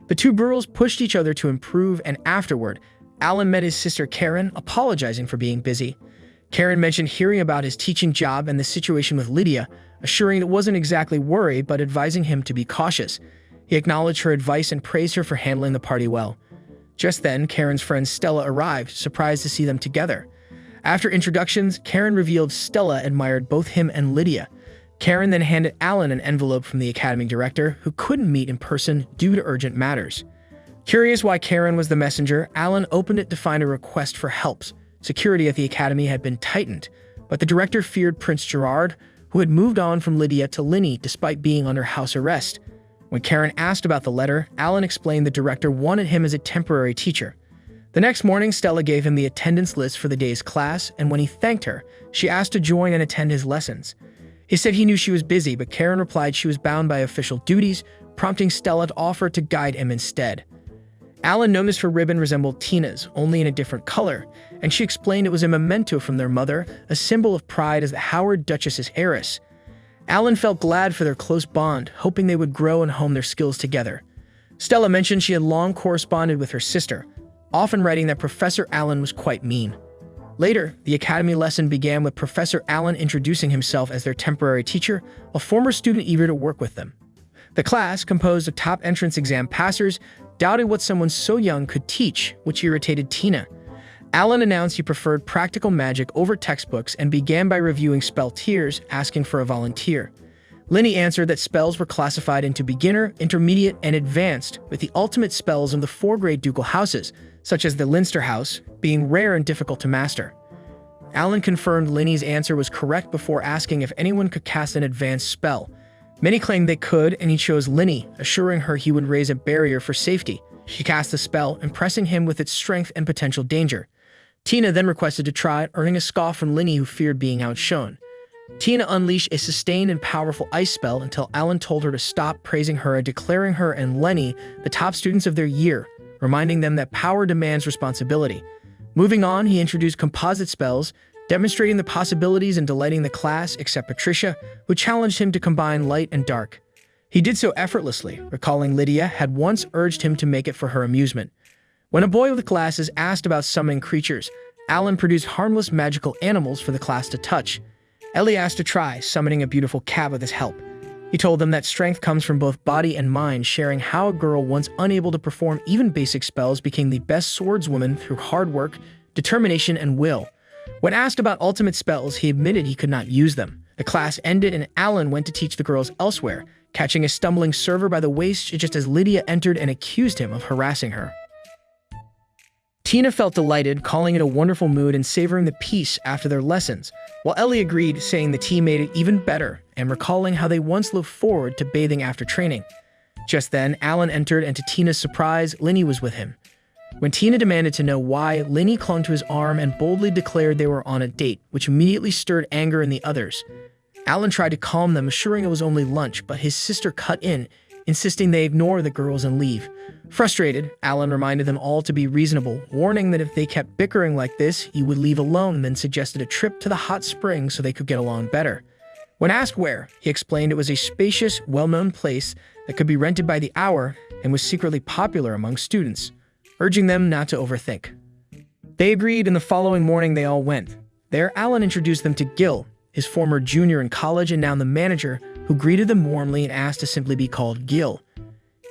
The two girls pushed each other to improve, and afterward, Alan met his sister Karen, apologizing for being busy. Karen mentioned hearing about his teaching job and the situation with Lydia, assuring it wasn't exactly worry, but advising him to be cautious. He acknowledged her advice and praised her for handling the party well. Just then, Karen's friend Stella arrived, surprised to see them together. After introductions, Karen revealed Stella admired both him and Lydia. Karen then handed Alan an envelope from the academy director, who couldn't meet in person due to urgent matters. Curious why Karen was the messenger, Alan opened it to find a request for help. Security at the academy had been tightened, but the director feared Prince Gerard, who had moved on from Lydia to Linny despite being under house arrest. When Karen asked about the letter, Alan explained the director wanted him as a temporary teacher. The next morning, Stella gave him the attendance list for the day's class, and when he thanked her, she asked to join and attend his lessons. He said he knew she was busy, but Karen replied she was bound by official duties, prompting Stella to offer to guide him instead. Alan noticed her ribbon resembled Tina's, only in a different color, and she explained it was a memento from their mother, a symbol of pride as the Howard Duchess's heiress. Alan felt glad for their close bond, hoping they would grow and hone their skills together. Stella mentioned she had long corresponded with her sister, often writing that Professor Alan was quite mean. Later, the academy lesson began with Professor Alan introducing himself as their temporary teacher, a former student eager to work with them. The class, composed of top entrance exam passers, doubted what someone so young could teach, which irritated Tina. Alan announced he preferred practical magic over textbooks and began by reviewing spell tiers, asking for a volunteer. Linny answered that spells were classified into beginner, intermediate, and advanced, with the ultimate spells of the 4 great ducal houses, such as the Linster House, being rare and difficult to master. Alan confirmed Linny's answer was correct before asking if anyone could cast an advanced spell. Many claimed they could, and he chose Linny, assuring her he would raise a barrier for safety. She cast the spell, impressing him with its strength and potential danger. Tina then requested to try it, earning a scoff from Linny, who feared being outshone. Tina unleashed a sustained and powerful ice spell until Alan told her to stop, praising her and declaring her and Lenny the top students of their year, reminding them that power demands responsibility. Moving on, he introduced composite spells, demonstrating the possibilities and delighting the class, except Patricia, who challenged him to combine light and dark. He did so effortlessly, recalling Lydia had once urged him to make it for her amusement. When a boy with glasses asked about summoning creatures, Alan produced harmless magical animals for the class to touch. Ellie asked to try, summoning a beautiful cat with his help. He told them that strength comes from both body and mind, sharing how a girl once unable to perform even basic spells became the best swordswoman through hard work, determination, and will. When asked about ultimate spells, he admitted he could not use them. The class ended and Alan went to teach the girls elsewhere, catching a stumbling server by the waist just as Lydia entered and accused him of harassing her. Tina felt delighted, calling it a wonderful mood and savoring the peace after their lessons, while Ellie agreed, saying the tea made it even better and recalling how they once looked forward to bathing after training. Just then, Alan entered and to Tina's surprise, Linny was with him. When Tina demanded to know why, Linny clung to his arm and boldly declared they were on a date, which immediately stirred anger in the others. Alan tried to calm them, assuring it was only lunch, but his sister cut in, insisting they ignore the girls and leave. Frustrated, Alan reminded them all to be reasonable, warning that if they kept bickering like this, he would leave alone, then suggested a trip to the hot springs so they could get along better. When asked where, he explained it was a spacious, well-known place that could be rented by the hour and was secretly popular among students, urging them not to overthink. They agreed, and the following morning they all went. There, Alan introduced them to Gil, his former junior in college and now the manager, who greeted them warmly and asked to simply be called Gil.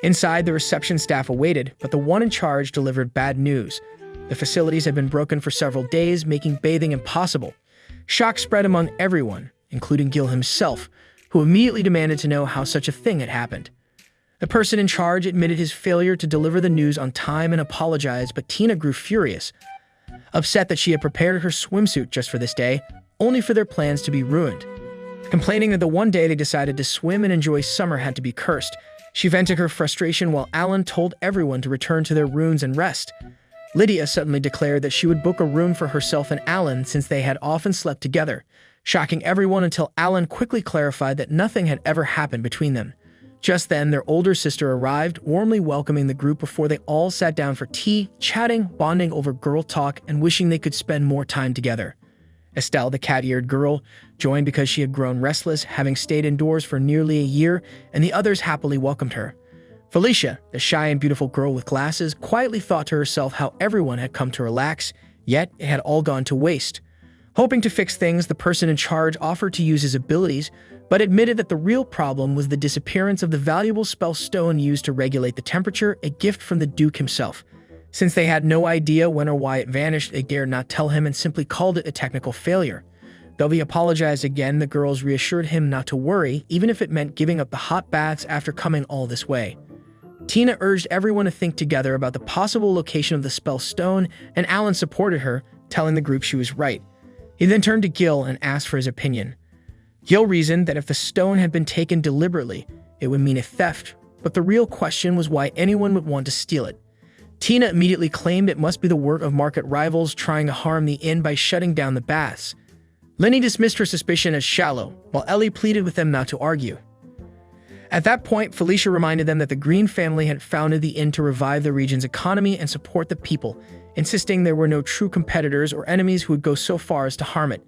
Inside, the reception staff awaited, but the one in charge delivered bad news. The facilities had been broken for several days, making bathing impossible. Shock spread among everyone, including Gil himself, who immediately demanded to know how such a thing had happened. The person in charge admitted his failure to deliver the news on time and apologized, but Tina grew furious, upset that she had prepared her swimsuit just for this day, only for their plans to be ruined. Complaining that the one day they decided to swim and enjoy summer had to be cursed, she vented her frustration while Alan told everyone to return to their rooms and rest. Lydia suddenly declared that she would book a room for herself and Alan since they had often slept together, shocking everyone until Alan quickly clarified that nothing had ever happened between them. Just then, their older sister arrived, warmly welcoming the group before they all sat down for tea, chatting, bonding over girl talk, and wishing they could spend more time together. Estelle, the cat-eared girl, joined because she had grown restless, having stayed indoors for nearly a year, and the others happily welcomed her. Felicia, the shy and beautiful girl with glasses, quietly thought to herself how everyone had come to relax, yet it had all gone to waste. Hoping to fix things, the person in charge offered to use his abilities, but admitted that the real problem was the disappearance of the valuable spell stone used to regulate the temperature, a gift from the Duke himself. Since they had no idea when or why it vanished, they dared not tell him and simply called it a technical failure. Though he apologized again, the girls reassured him not to worry, even if it meant giving up the hot baths after coming all this way. Tina urged everyone to think together about the possible location of the spell stone, and Alan supported her, telling the group she was right. He then turned to Gil and asked for his opinion. Gil reasoned that if the stone had been taken deliberately, it would mean a theft, but the real question was why anyone would want to steal it. Tina immediately claimed it must be the work of market rivals trying to harm the inn by shutting down the baths. Lenny dismissed her suspicion as shallow, while Ellie pleaded with them not to argue. At that point, Felicia reminded them that the Green family had founded the inn to revive the region's economy and support the people, insisting there were no true competitors or enemies who would go so far as to harm it.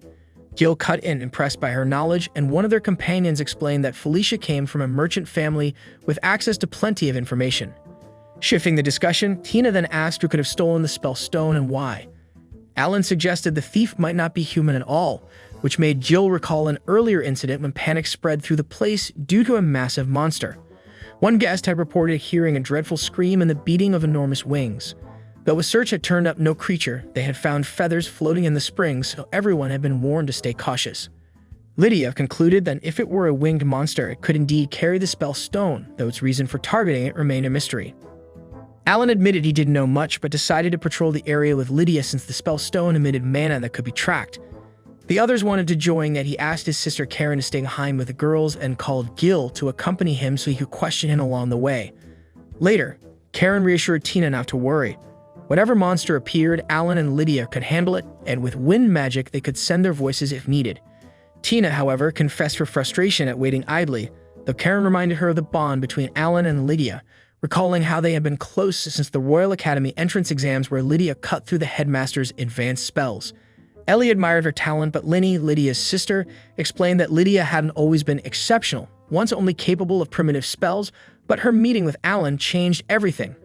Gil cut in, impressed by her knowledge, and one of their companions explained that Felicia came from a merchant family with access to plenty of information. Shifting the discussion, Tina then asked who could have stolen the spell stone and why. Alan suggested the thief might not be human at all, which made Jill recall an earlier incident when panic spread through the place due to a massive monster. One guest had reported hearing a dreadful scream and the beating of enormous wings. Though a search had turned up no creature, they had found feathers floating in the springs, so everyone had been warned to stay cautious. Lydia concluded that if it were a winged monster, it could indeed carry the spell stone, though its reason for targeting it remained a mystery. Alan admitted he didn't know much, but decided to patrol the area with Lydia since the spell stone emitted mana that could be tracked. The others wanted to join, yet he asked his sister Karen to stay behind with the girls and called Gil to accompany him so he could question him along the way. Later, Karen reassured Tina not to worry. Whatever monster appeared, Alan and Lydia could handle it, and with wind magic they could send their voices if needed. Tina, however, confessed her frustration at waiting idly, though Karen reminded her of the bond between Alan and Lydia, recalling how they had been close since the Royal Academy entrance exams where Lydia cut through the headmaster's advanced spells. Ellie admired her talent, but Linny, Lydia's sister, explained that Lydia hadn't always been exceptional, once only capable of primitive spells, but her meeting with Alan changed everything.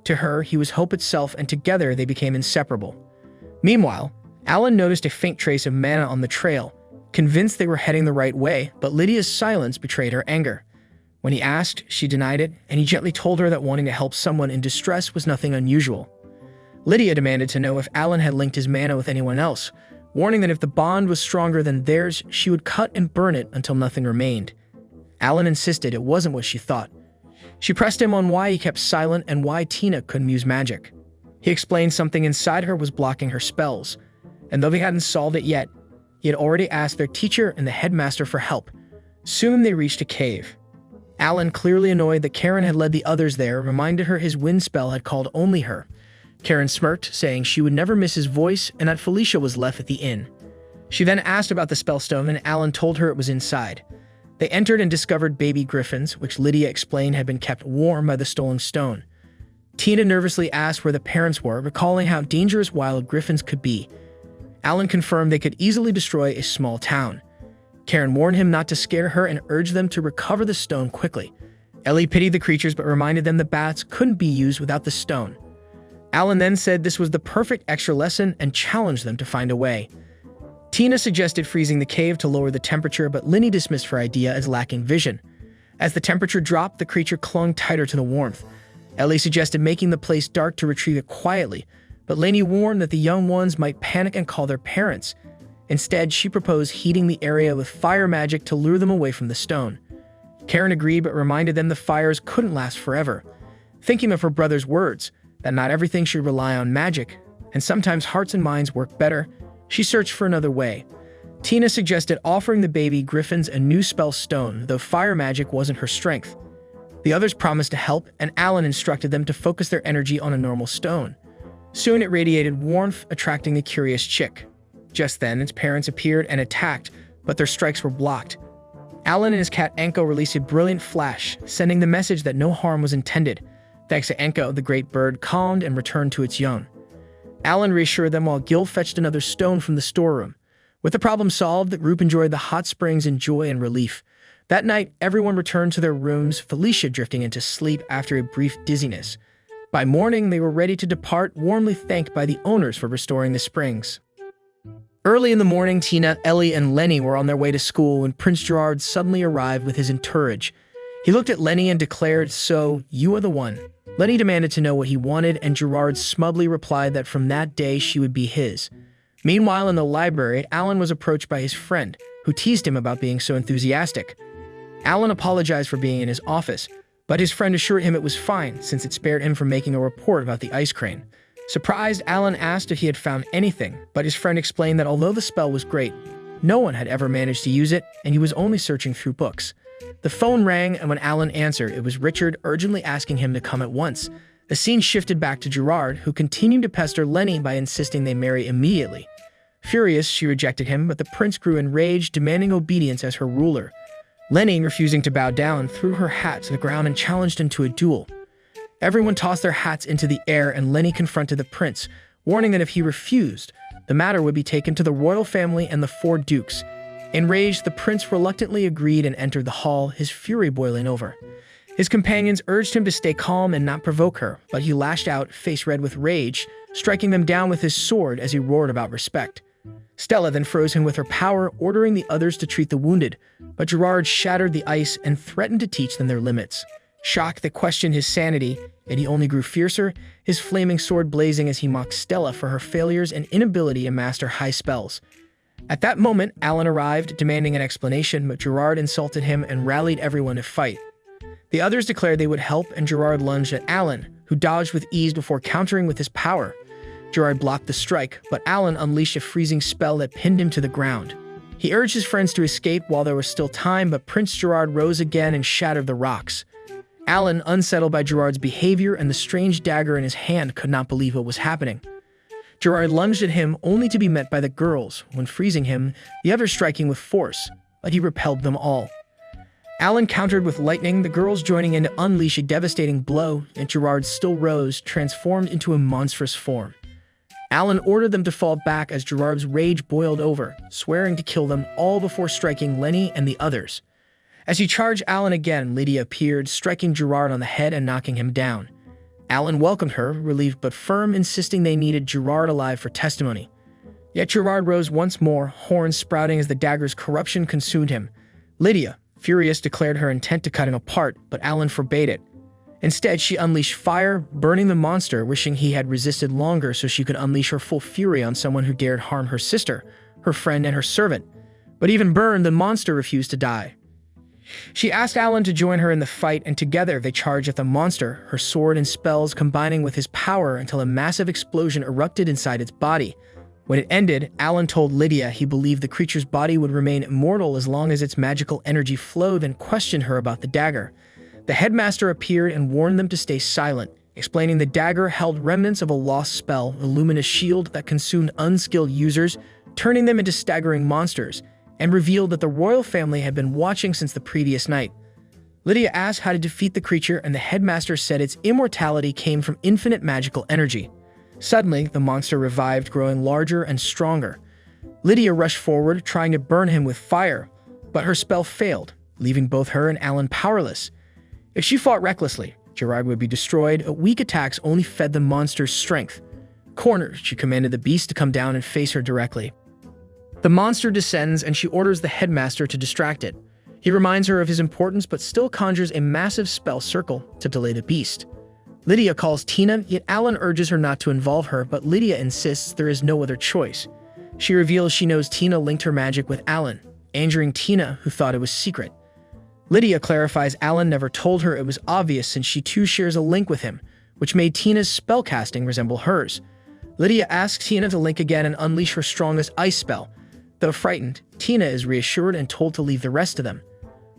To her, he was hope itself, and together they became inseparable. Meanwhile, Alan noticed a faint trace of mana on the trail, convinced they were heading the right way, but Lydia's silence betrayed her anger. When he asked, she denied it, and he gently told her that wanting to help someone in distress was nothing unusual. Lydia demanded to know if Alan had linked his mana with anyone else, warning that if the bond was stronger than theirs, she would cut and burn it until nothing remained. Alan insisted it wasn't what she thought. She pressed him on why he kept silent and why Tina couldn't use magic. He explained something inside her was blocking her spells, and though they hadn't solved it yet, he had already asked their teacher and the headmaster for help. Soon they reached a cave. Alan, clearly annoyed that Karen had led the others there, reminded her his wind spell had called only her. Karen smirked, saying she would never miss his voice and that Felicia was left at the inn. She then asked about the spellstone, and Alan told her it was inside. They entered and discovered baby griffins, which Lydia explained had been kept warm by the stolen stone. Tina nervously asked where the parents were, recalling how dangerous wild griffins could be. Alan confirmed they could easily destroy a small town. Karen warned him not to scare her and urged them to recover the stone quickly. Ellie pitied the creatures but reminded them the bats couldn't be used without the stone. Alan then said this was the perfect extra lesson and challenged them to find a way. Tina suggested freezing the cave to lower the temperature, but Linny dismissed her idea as lacking vision. As the temperature dropped, the creature clung tighter to the warmth. Ellie suggested making the place dark to retrieve it quietly, but Lainey warned that the young ones might panic and call their parents. Instead, she proposed heating the area with fire magic to lure them away from the stone. Karen agreed but reminded them the fires couldn't last forever. Thinking of her brother's words, that not everything should rely on magic, and sometimes hearts and minds work better, she searched for another way. Tina suggested offering the baby griffins a new spell stone, though fire magic wasn't her strength. The others promised to help, and Alan instructed them to focus their energy on a normal stone. Soon it radiated warmth, attracting the curious chick. Just then, its parents appeared and attacked, but their strikes were blocked. Alan and his cat Enko released a brilliant flash, sending the message that no harm was intended. Thanks to Enko, the great bird calmed and returned to its young. Alan reassured them while Gil fetched another stone from the storeroom. With the problem solved, the group enjoyed the hot springs in joy and relief. That night, everyone returned to their rooms, Felicia drifting into sleep after a brief dizziness. By morning, they were ready to depart, warmly thanked by the owners for restoring the springs. Early in the morning, Tina, Ellie, and Lenny were on their way to school when Prince Gerard suddenly arrived with his entourage. He looked at Lenny and declared, "So, you are the one." Lenny demanded to know what he wanted, and Gerard smugly replied that from that day she would be his. Meanwhile, in the library, Alan was approached by his friend, who teased him about being so enthusiastic. Alan apologized for being in his office, but his friend assured him it was fine since it spared him from making a report about the ice crane. Surprised, Alan asked if he had found anything, but his friend explained that although the spell was great, no one had ever managed to use it, and he was only searching through books. The phone rang, and when Alan answered, it was Richard urgently asking him to come at once. The scene shifted back to Gerard, who continued to pester Lenny by insisting they marry immediately. Furious, she rejected him, but the prince grew enraged, demanding obedience as her ruler. Lenny, refusing to bow down, threw her hat to the ground and challenged him to a duel. Everyone tossed their hats into the air, and Lenny confronted the prince, warning that if he refused, the matter would be taken to the royal family and the four dukes. Enraged, the prince reluctantly agreed and entered the hall, his fury boiling over. His companions urged him to stay calm and not provoke her, but he lashed out, face red with rage, striking them down with his sword as he roared about respect. Stella then froze him with her power, ordering the others to treat the wounded, but Gerard shattered the ice and threatened to teach them their limits. Shocked, they questioned his sanity, and he only grew fiercer, his flaming sword blazing as he mocked Stella for her failures and inability to master high spells. At that moment, Alan arrived, demanding an explanation, but Gerard insulted him and rallied everyone to fight. The others declared they would help, and Gerard lunged at Alan, who dodged with ease before countering with his power. Gerard blocked the strike, but Alan unleashed a freezing spell that pinned him to the ground. He urged his friends to escape while there was still time, but Prince Gerard rose again and shattered the rocks. Alan, unsettled by Gerard's behavior and the strange dagger in his hand, could not believe what was happening. Gerard lunged at him, only to be met by the girls, when freezing him, the others striking with force, but he repelled them all. Alan countered with lightning, the girls joining in to unleash a devastating blow, and Gerard still rose, transformed into a monstrous form. Alan ordered them to fall back as Gerard's rage boiled over, swearing to kill them all before striking Lenny and the others. As he charged Alan again, Lydia appeared, striking Gerard on the head and knocking him down. Alan welcomed her, relieved but firm, insisting they needed Gerard alive for testimony. Yet Gerard rose once more, horns sprouting as the dagger's corruption consumed him. Lydia, Furious declared her intent to cut him apart, but Alan forbade it. Instead, she unleashed fire, burning the monster, wishing he had resisted longer so she could unleash her full fury on someone who dared harm her sister, her friend, and her servant. But even burned, the monster refused to die. She asked Alan to join her in the fight, and together they charged at the monster, her sword and spells combining with his power until a massive explosion erupted inside its body. When it ended, Alan told Lydia he believed the creature's body would remain immortal as long as its magical energy flowed, and questioned her about the dagger. The headmaster appeared and warned them to stay silent, explaining the dagger held remnants of a lost spell, a luminous shield that consumed unskilled users, turning them into staggering monsters, and revealed that the royal family had been watching since the previous night. Lydia asked how to defeat the creature, and the headmaster said its immortality came from infinite magical energy. Suddenly, the monster revived, growing larger and stronger. Lydia rushed forward, trying to burn him with fire, but her spell failed, leaving both her and Alan powerless. If she fought recklessly, Gerard would be destroyed. Weak attacks only fed the monster's strength. Cornered, she commanded the beast to come down and face her directly. The monster descends, and she orders the headmaster to distract it. He reminds her of his importance, but still conjures a massive spell circle to delay the beast. Lydia calls Tina, yet Alan urges her not to involve her, but Lydia insists there is no other choice. She reveals she knows Tina linked her magic with Alan, angering Tina, who thought it was secret. Lydia clarifies Alan never told her it was obvious since she too shares a link with him, which made Tina's spellcasting resemble hers. Lydia asks Tina to link again and unleash her strongest ice spell. Though frightened, Tina is reassured and told to leave the rest of them.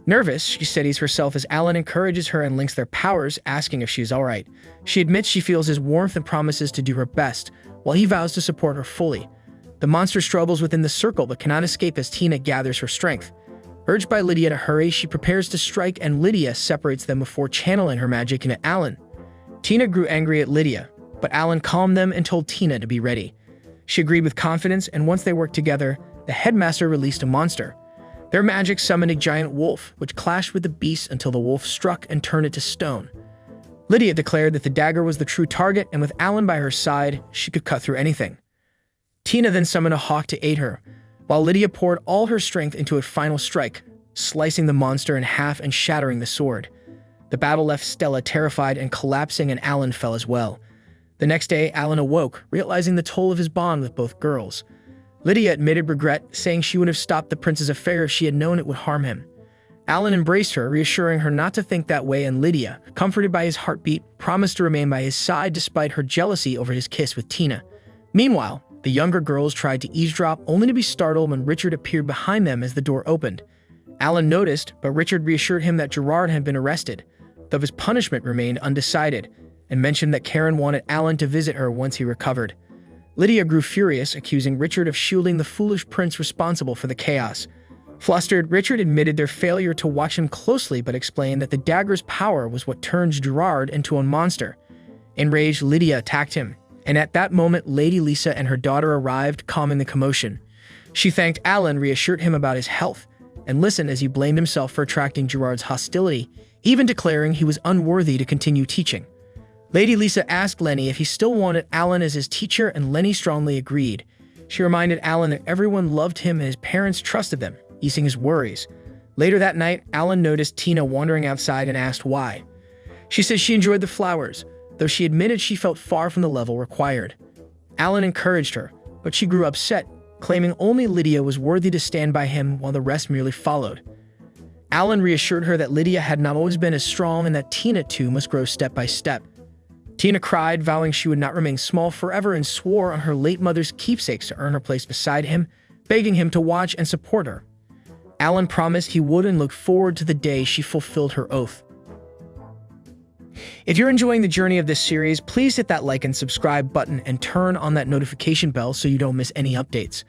Nervous, she steadies herself as Alan encourages her and links their powers, asking if she is alright. She admits she feels his warmth and promises to do her best, while he vows to support her fully. The monster struggles within the circle but cannot escape as Tina gathers her strength. Urged by Lydia to hurry, she prepares to strike, and Lydia separates them before channeling her magic into Alan. Tina grew angry at Lydia, but Alan calmed them and told Tina to be ready. She agreed with confidence, and once they worked together, the headmaster released a monster. Their magic summoned a giant wolf, which clashed with the beast until the wolf struck and turned it to stone. Lydia declared that the dagger was the true target, and with Alan by her side, she could cut through anything. Tina then summoned a hawk to aid her, while Lydia poured all her strength into a final strike, slicing the monster in half and shattering the sword. The battle left Stella terrified and collapsing, and Alan fell as well. The next day, Alan awoke, realizing the toll of his bond with both girls. Lydia admitted regret, saying she would have stopped the prince's affair if she had known it would harm him. Alan embraced her, reassuring her not to think that way, and Lydia, comforted by his heartbeat, promised to remain by his side despite her jealousy over his kiss with Tina. Meanwhile, the younger girls tried to eavesdrop, only to be startled when Richard appeared behind them as the door opened. Alan noticed, but Richard reassured him that Gerard had been arrested, though his punishment remained undecided, and mentioned that Karen wanted Alan to visit her once he recovered. Lydia grew furious, accusing Richard of shielding the foolish prince responsible for the chaos. Flustered, Richard admitted their failure to watch him closely but explained that the dagger's power was what turned Gerard into a monster. Enraged, Lydia attacked him, and at that moment Lady Lisa and her daughter arrived, calming the commotion. She thanked Alan, reassured him about his health, and listened as he blamed himself for attracting Gerard's hostility, even declaring he was unworthy to continue teaching. Lady Lisa asked Lenny if he still wanted Alan as his teacher, and Lenny strongly agreed. She reminded Alan that everyone loved him and his parents trusted them, easing his worries. Later that night, Alan noticed Tina wandering outside and asked why. She said she enjoyed the flowers, though she admitted she felt far from the level required. Alan encouraged her, but she grew upset, claiming only Lydia was worthy to stand by him while the rest merely followed. Alan reassured her that Lydia had not always been as strong and that Tina too must grow step by step. Tina cried, vowing she would not remain small forever, and swore on her late mother's keepsakes to earn her place beside him, begging him to watch and support her. Alan promised he would and looked forward to the day she fulfilled her oath. If you're enjoying the journey of this series, please hit that like and subscribe button and turn on that notification bell so you don't miss any updates.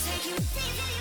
Take you.